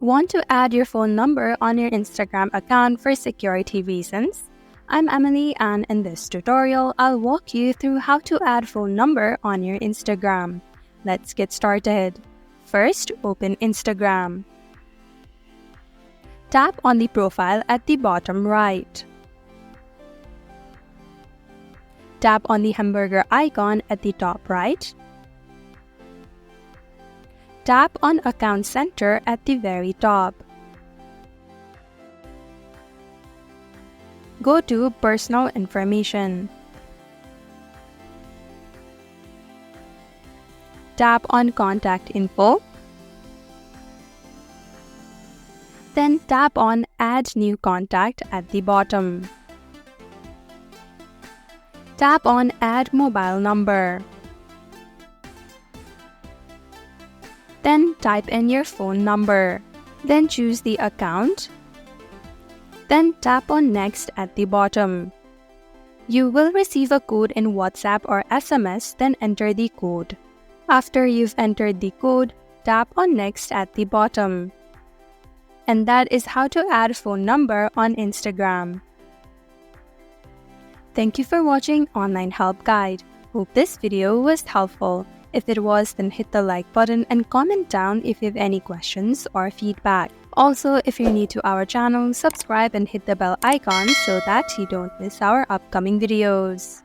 Want to add your phone number on your Instagram account for security reasons? I'm Emily, and in this tutorial, I'll walk you through how to add phone number on your Instagram. Let's get started. First, open Instagram. Tap on the profile at the bottom right. Tap on the hamburger icon at the top right. Tap on Account Center at the very top. Go to Personal Information. Tap on Contact Info. Then tap on Add New Contact at the bottom. Tap on Add Mobile Number. Then type in your phone number. Then choose the account. Then tap on Next at the bottom. You will receive a code in WhatsApp or SMS, then enter the code. After you've entered the code, tap on Next at the bottom. And that is how to add phone number on Instagram. Thank you for watching Online Help Guide. Hope this video was helpful. If it was, then hit the like button and comment down if you have any questions or feedback. Also, if you're new to our channel, subscribe and hit the bell icon so that you don't miss our upcoming videos.